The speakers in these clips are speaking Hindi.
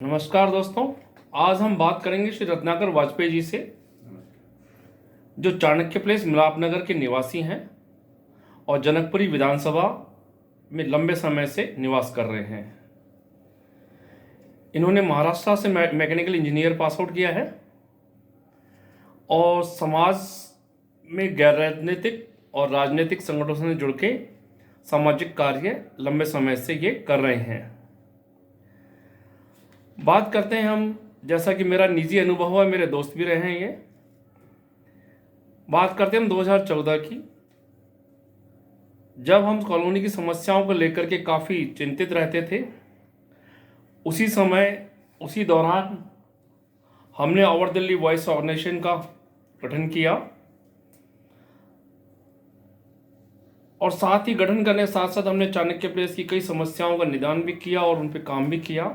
नमस्कार दोस्तों। आज हम बात करेंगे श्री रत्नाकर वाजपेयी जी से, जो चाणक्य प्लेस मिलापनगर के निवासी हैं और जनकपुरी विधानसभा में लंबे समय से निवास कर रहे हैं। इन्होंने महाराष्ट्र से मैकेनिकल इंजीनियर पास आउट किया है और समाज में गैर राजनीतिक और राजनीतिक संगठनों से जुड़ के सामाजिक कार्य लंबे समय से ये कर रहे हैं। बात करते हैं हम, जैसा कि मेरा निजी अनुभव है, मेरे दोस्त भी रहे हैं ये। बात करते हैं हम 2014 की, जब हम कॉलोनी की समस्याओं को लेकर के काफ़ी चिंतित रहते थे। उसी दौरान हमने ओवर दिल्ली वॉइस ऑर्गेनाइजेशन का गठन किया और साथ ही गठन करने के साथ साथ हमने चाणक्य प्लेस की कई समस्याओं का निदान भी किया और उन पर काम भी किया।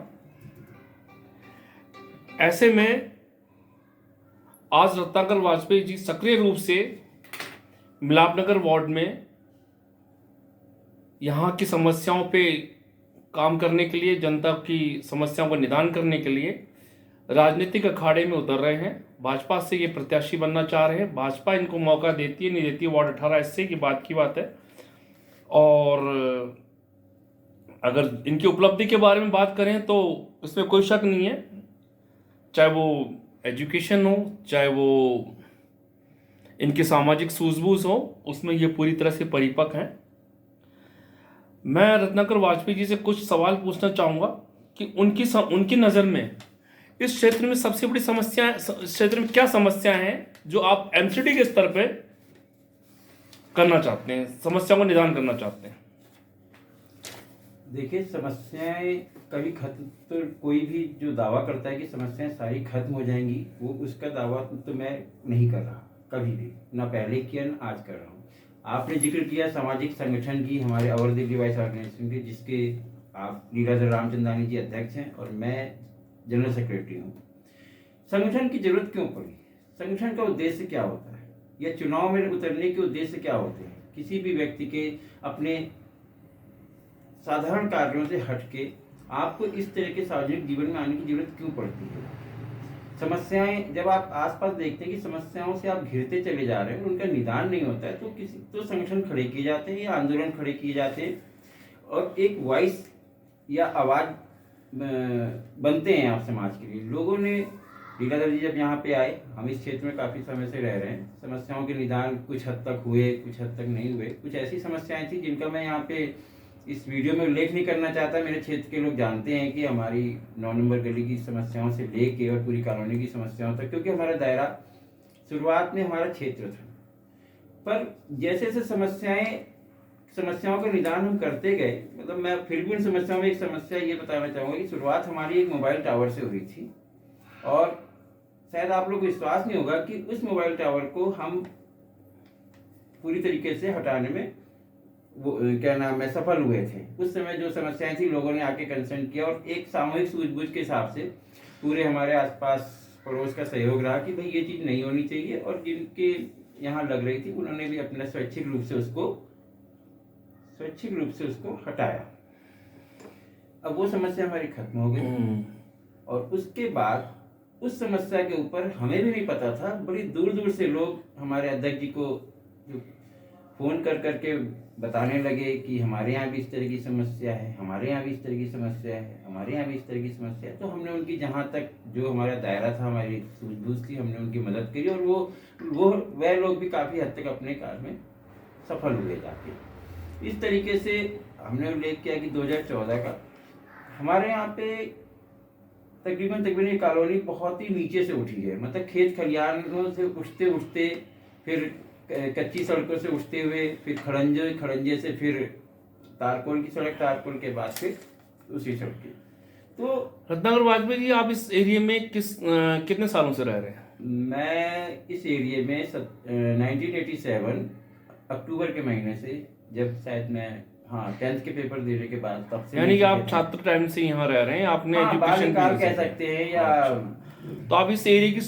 ऐसे में आज रत्नाकर वाजपेयी जी सक्रिय रूप से मिलापनगर वार्ड में यहाँ की समस्याओं पे काम करने के लिए, जनता की समस्याओं का निदान करने के लिए राजनीतिक अखाड़े में उतर रहे हैं। भाजपा से ये प्रत्याशी बनना चाह रहे हैं। भाजपा इनको मौका देती है नहीं देती, वार्ड 18 ऐसे की बात है। और अगर इनकी उपलब्धि के बारे में बात करें तो इसमें कोई शक नहीं है, चाहे वो एजुकेशन हो, चाहे वो इनकी सामाजिक सूझबूझ हो, उसमें ये पूरी तरह से परिपक्व हैं। मैं रत्नाकर वाजपेयी जी से कुछ सवाल पूछना चाहूँगा कि उनकी नज़र में इस क्षेत्र में सबसे बड़ी समस्या, इस क्षेत्र में क्या समस्या है जो आप एमसीडी के स्तर पे करना चाहते हैं, समस्या को निदान करना चाहते हैं? देखिए, समस्याएं कभी खत्म तो कोई भी जो दावा करता है कि समस्याएं सारी खत्म हो जाएंगी, वो उसका दावा तो मैं नहीं कर रहा कभी भी, ना पहले किया ना आज कर रहा हूँ। आपने जिक्र किया सामाजिक संगठन की, हमारे ओवर दिल्ली वॉइस ऑर्गेनाइजेशन की, जिसके आप लीलाधर रामचंदानी जी अध्यक्ष हैं और मैं जनरल सेक्रेटरी हूँ। संगठन की जरूरत क्यों पड़ी? संगठन का उद्देश्य क्या होता है या चुनाव में उतरने के उद्देश्य क्या होते हैं? किसी भी व्यक्ति के अपने साधारण कार्यों से हटके आपको इस तरह के सार्वजनिक जीवन में आने की जरूरत क्यों पड़ती है? समस्याएं जब आप आसपास देखते हैं कि समस्याओं से आप घिरते चले जा रहे हैं, उनका निदान नहीं होता है, तो संगठन खड़े किए जाते हैं या आंदोलन खड़े किए जाते हैं और एक वॉइस या आवाज बनते हैं आप समाज के लिए। लोगों ने, लीलाधर जी जब यहाँ पे आए, हम इस क्षेत्र में काफ़ी समय से रह रहे हैं, समस्याओं के निदान कुछ हद तक हुए, कुछ हद तक नहीं हुए। कुछ ऐसी समस्याएं थी जिनका मैं यहाँ पे इस वीडियो में उल्लेख नहीं करना चाहता। मेरे क्षेत्र के लोग जानते हैं कि हमारी 9 नंबर गली की समस्याओं से लेके और पूरी कॉलोनी की समस्याओं तक, क्योंकि हमारा दायरा शुरुआत में हमारा क्षेत्र था। पर जैसे जैसे समस्याओं का निदान हम करते गए, मतलब मैं फिर भी उन समस्याओं में एक समस्या ये बताना चाहूँगा कि शुरुआत हमारी एक मोबाइल टावर से हुई थी और शायद आप लोग को विश्वास नहीं होगा कि उस मोबाइल टावर को हम पूरी तरीके से हटाने में सफल हुए थे। उस समय जो समस्याएं थी, लोगों ने आके कंसर्न किया और एक सामूहिक सूझबूझ के हिसाब से पूरे हमारे आसपास पड़ोस का सहयोग रहा कि भाई ये चीज़ नहीं होनी चाहिए, और जिनके यहाँ लग रही थी उन्होंने भी अपना स्वैच्छिक रूप से उसको हटाया। अब वो समस्या हमारी खत्म हो गई और उसके बाद उस समस्या के ऊपर हमें भी नहीं पता था, बड़ी दूर दूर से लोग हमारे अध्यक्ष जी को फोन कर करके बताने लगे कि हमारे यहाँ भी इस तरह की समस्या है, हमारे यहाँ भी इस तरह की समस्या है, हमारे यहाँ भी इस तरह की समस्या है। तो हमने उनकी, जहाँ तक जो हमारा दायरा था, हमारी सूझबूझ थी, हमने उनकी मदद करी और वह लोग भी काफ़ी हद तक अपने कार्य में सफल हुए जाके। इस तरीके से हमने उल्लेख किया कि 2014 का हमारे यहाँ पे तकरीबन ये कॉलोनी बहुत ही नीचे से उठी है, मतलब खेत खलिहानों से उठते उठते, फिर कच्ची सड़कों से उठते हुए, फिर खड़ंजे से फिर तारकोल की सड़क, तारकोल के बाद फिर उसी सड़क की। तो रत्नाकर वाजपेयी जी, आप इस एरिया में कितने सालों से रह रहे हैं? मैं इस एरिया में 1987 अक्टूबर के महीने से, जब शायद मैं 10th के पेपर देने के बाद, तब से। यानी कि आप छात्र टाइम से यहाँ रह रहे हैं, आपने एजुकेशन कह सकते हैं या। तो आप इस एरिया की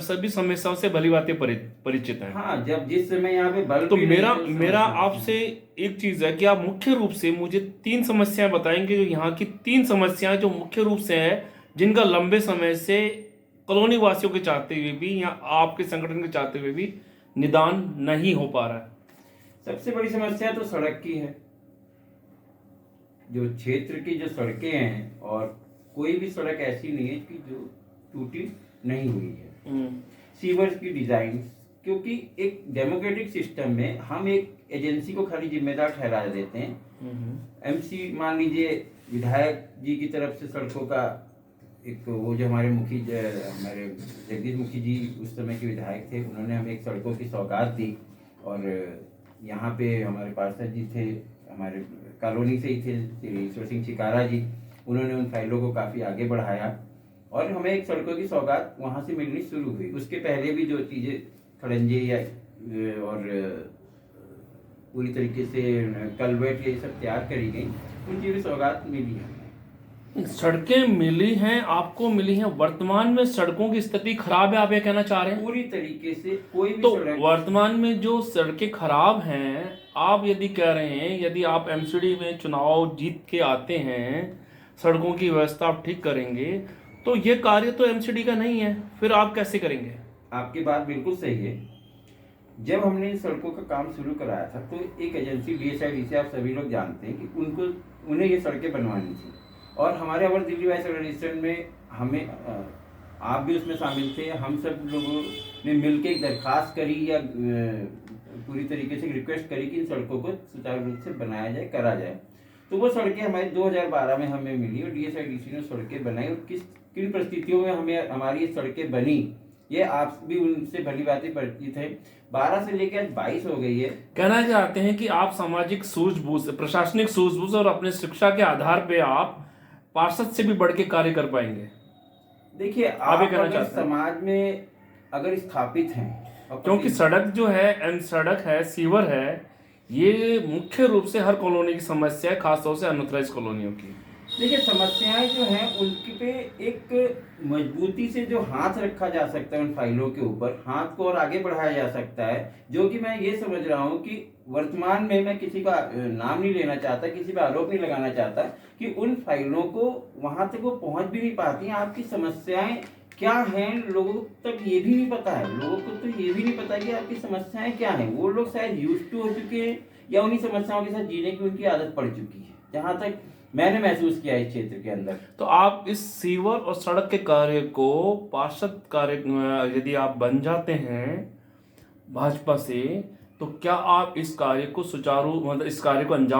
सभी समस्याओं से भली बातें परिचित हैं। हाँ, जब जिस समय यहाँ पे बल्ब, तो मेरा आपसे एक चीज है कि आप मुख्य रूप से मुझे 3 समस्याएं बताएंगे, जो यहाँ की 3 समस्याएं जो मुख्य रूप से है जिनका लंबे समय से कॉलोनी वासियों के चाहते हुए भी या आपके संगठन के चाहते हुए भी निदान नहीं हो पा रहा है? सबसे बड़ी समस्या तो सड़क की है। जो क्षेत्र की जो सड़कें हैं, और कोई भी सड़क ऐसी नहीं है कि जो टूटी नहीं हुई है। सीवर्स की डिजाइन, क्योंकि एक डेमोक्रेटिक सिस्टम में हम एक एजेंसी को खाली जिम्मेदार ठहरा देते हैं। एमसी मान लीजिए, विधायक जी की तरफ से सड़कों का एक, वो जो हमारे हमारे जगदीश मुखी जी उस समय के विधायक थे, उन्होंने हमें एक सड़कों की सौगात दी। और यहाँ पे हमारे पार्षद जी थे, हमारे कॉलोनी से ही थे, श्री ईश्वर सिंह चिकारा जी, उन्होंने उन फाइलों को काफ़ी आगे बढ़ाया और हमें एक सड़कों की सौगात वहाँ से मिलनी शुरू हुई। उसके पहले भी जो चीज़ें खड़ंजे या और पूरी तरीके से कलवेट ये सब तैयार करी गई, उन चीज़ों की सौगात मिली है। सड़कें मिली हैं, आपको मिली हैं। वर्तमान में सड़कों की स्थिति खराब है, आप ये कहना चाह रहे हैं? पूरी तरीके से कोई भी तो सड़क, वर्तमान में जो सड़कें खराब हैं, आप यदि कह रहे हैं यदि आप एमसीडी में चुनाव जीत के आते हैं, सड़कों की व्यवस्था आप ठीक करेंगे, तो ये कार्य तो एमसीडी का नहीं है, फिर आप कैसे करेंगे? आपकी बात बिल्कुल सही है। जब हमने इन सड़कों का काम शुरू कराया था तो एक एजेंसी DSIDC, आप सभी लोग जानते हैं कि उन्हें ये सड़कें बनवानी थी। और हमारे अवर दिल्ली वाइस ऑर्गेनाइजेशन में हमें, आप भी उसमें शामिल थे, हम सब लोगों ने मिलकर एक दरखास्त करी या पूरी तरीके से रिक्वेस्ट करी कि इन सड़कों को सुचारू रूप से बनाया जाए, करा जाए। तो वो सड़कें हमारी 2012 में हमें मिली और DSIDC ने सड़कें बनाई। और किन परिस्थितियों में हमें हमारी ये सड़कें बनी, ये आप भी उनसे भली बातें परिचित है। 12 से लेकर आज 22 हो गई है। कहना चाहते हैं कि आप सामाजिक सूझबूझ, प्रशासनिक सूझबूझ और अपने शिक्षा के आधार पे आप पार्षद से भी बढ़ के कार्य कर पाएंगे। देखिए, आप अगर समाज में अगर स्थापित हैं, क्योंकि सड़क जो है, सड़क है, सीवर है, ये मुख्य रूप से हर कॉलोनी की समस्या है, खासतौर से अनऑथराइज्ड कॉलोनियों की। देखिए, समस्याएं जो हैं उनकी पे एक मजबूती से जो हाथ रखा जा सकता है, उन फाइलों के ऊपर हाथ को और आगे बढ़ाया जा सकता है। जो कि मैं ये समझ रहा हूँ कि वर्तमान में, मैं किसी का नाम नहीं लेना चाहता, किसी पे आरोप नहीं लगाना चाहता, कि उन फाइलों को वहां तक वो पहुंच भी नहीं पाती हैं। आपकी समस्याएं क्या हैं, लोगों तक ये भी नहीं पता है। लोगों को तो ये भी नहीं पता कि आपकी समस्याएं क्या हैं। वो लोग शायद यूज्ड टू हो चुके हैं या उन्हीं समस्याओं के साथ जीने की उनकी आदत पड़ चुकी है, जहां तक मैंने महसूस किया इस क्षेत्र के अंदर। तो आप इस सीवर और सड़क के कार्य को, पार्षद कार्य यदि आप बन जाते हैं भाजपा से, तो क्या आप इस कार्य को सुचारू, मतलब इस कार्य को अंजाम